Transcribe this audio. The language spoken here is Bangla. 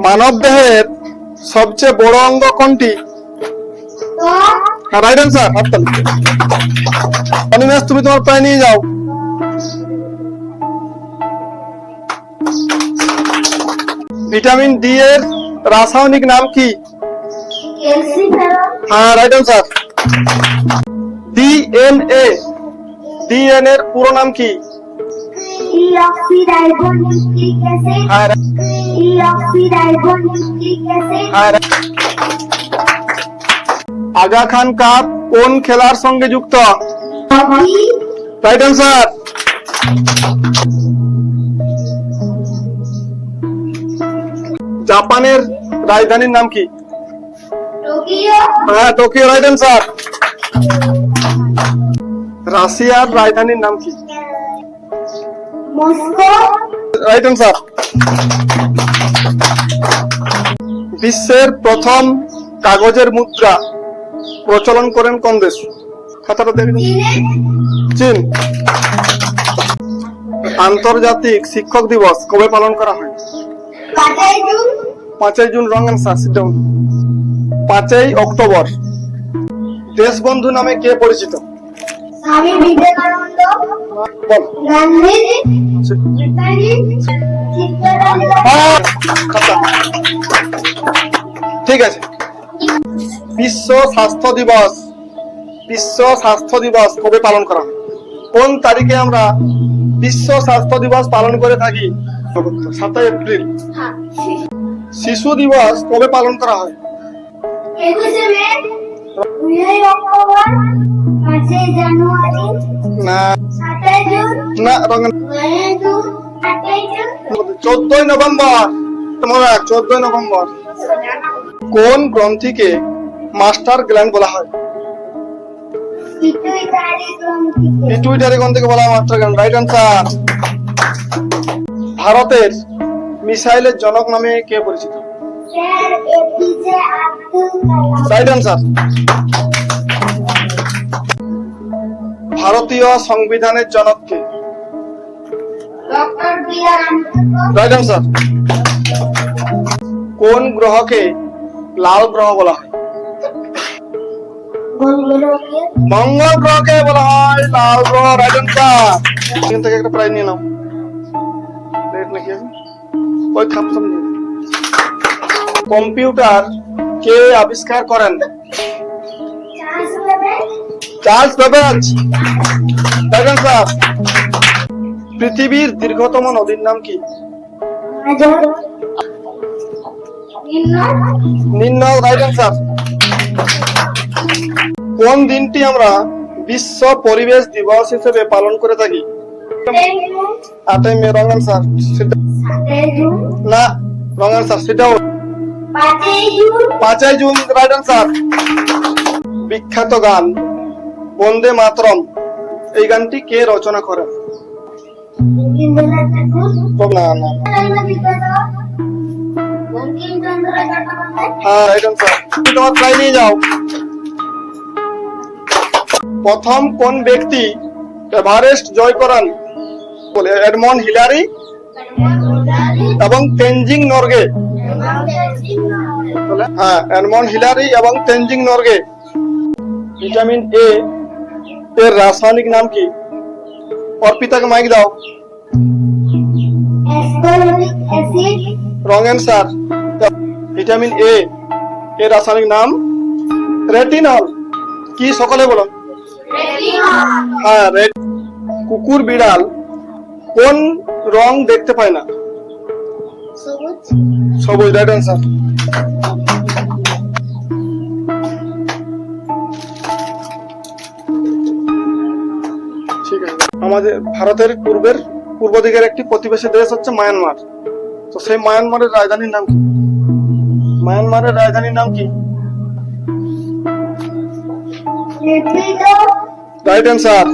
মানব দেহের সবচেয়ে বড় অঙ্গ কোনটি? Right answer. অনিমেষ, তুমি তোমার প্রায় নিয়ে যাও। ভিটামিন ডি এর রাসায়নিক নাম কি? হ্যাঁ, রাইট অ্যান্সার। ডিএনএ, ডিএনএ এর পুরো নাম কি? Deoxyribonucleic acid. হ্যাঁ, ডিঅক্সিরাইবোনিউক্লিক অ্যাসিড। হ্যাঁ। আগা খান কাপ কোন খেলার সঙ্গে যুক্ত? হকি। Right answer. জাপানের রাজধানীর নাম কি? টোকিও। হ্যাঁ, টোকিও, রাইট অ্যান্সার। রাশিয়ার রাজধানীর নাম কি? মস্কো। Right answer. বিশ্বের প্রথম কাগজের মুদ্রা প্রচলন করেন কোন দেশ? খাতাটা দেখুন। চীন। আন্তর্জাতিক শিক্ষক দিবস কবে পালন করা হয়? 5 June. 5 June, wrong answer. 5 October. Deshbandhu নামে কে পরিচিত? স্বামী বিবেকানন্দ। বল। গান্ধীজি। নেতাজি। চিত্তরঞ্জন। হ্যাঁ, খাতা। ঠিক আছে। বিশ্ব স্বাস্থ্য দিবস, বিশ্ব স্বাস্থ্য দিবস কবে পালন করা হয়? কোন তারিখে আমরা বিশ্ব স্বাস্থ্য দিবস পালন করে থাকি? 7 এপ্রিল। শিশু দিবস কবে পালন করা হয়? 21 মে। 2 অক্টোবর। 5 জানুয়ারি। না, 7 জুন। না, রং 9 জুন। 8 জুন। 14 নভেম্বর। তোমরা 14 নভেম্বর। কোন গ্রন্থিকে মাস্টার গ্ল্যান্ড বলা হয়? পিটুইটারি গ্রন্থি। পিটুইটারি গ্রন্থিকে বলা হয় মাস্টার গ্ল্যান্ড। Right answer. ভারতের মিসাইলের জনক নামে কে পরিচিত? Sir APJ Abdul Kalam. Right answer. ভারতীয় সংবিধানের জনক কে? Doctor B R. Ambedkar. Right answer. কোন গ্রহকে লাল গ্রহ বলা হয়? মঙ্গলকে। মঙ্গল গ্রহকে বলা হয় লাল গ্রহ। Right answer. এখান থেকে একটা প্রাইজ নিয়ে নাও। লেট নাকি আছে? ওই খাপসাম নিয়ে। কম্পিউটার কে আবিষ্কার করেন? Charles Babbage. Charles Babbage. Right answer. পৃথিবীর দীর্ঘতম নদীর নাম কি? আমাজন। নীল। Right answer. কোন দিনটি আমরা বিশ্ব পরিবেশ দিবস হিসেবে পালন করে থাকি? 8 মে। Wrong answer. 7 জুন। না, রং অ্যান্সার। সেটাও 5 জুন। 5 জুন। Right answer. বিখ্যাত গান বন্দে মাতরম, এই গানটি কে রচনা করেন? রবীন্দ্রনাথ ঠাকুর। না, না। বঙ্কিমচন্দ্র চট্টোপাধ্যায়। হ্যাঁ, রাইট অ্যান্সার। তুমি তোমার প্রায় নিয়ে যাও। প্রথম কোন ব্যক্তি এভারেস্ট জয় করেন? বলে এডমন্ড হিলারি এবং তেনজিং নরগে। হ্যাঁ, এডমন্ড হিলারি এবং তেনজিং নরগে। ভিটামিন এ এর রাসায়নিক নাম কি? অর্পিতাকে মাইক দাও। Ascorbic acid. Wrong answer. Vitamin A এর রাসায়নিক নাম রেটিনল। কি সকলে বলো? হ্যাঁ, রেড। কুকুর বিড়াল কোন রং দেখতে পায় না? সবুজ। সবুজ। Right answer. ঠিক আছে। আমাদের ভারতের পূর্ব দিকের একটি প্রতিবেশী দেশ হচ্ছে মায়ানমার। তো সেই মায়ানমারের রাজধানীর নাম কি? মায়ানমারের রাজধানীর নাম কি? নেতৃত্ব। Right answer.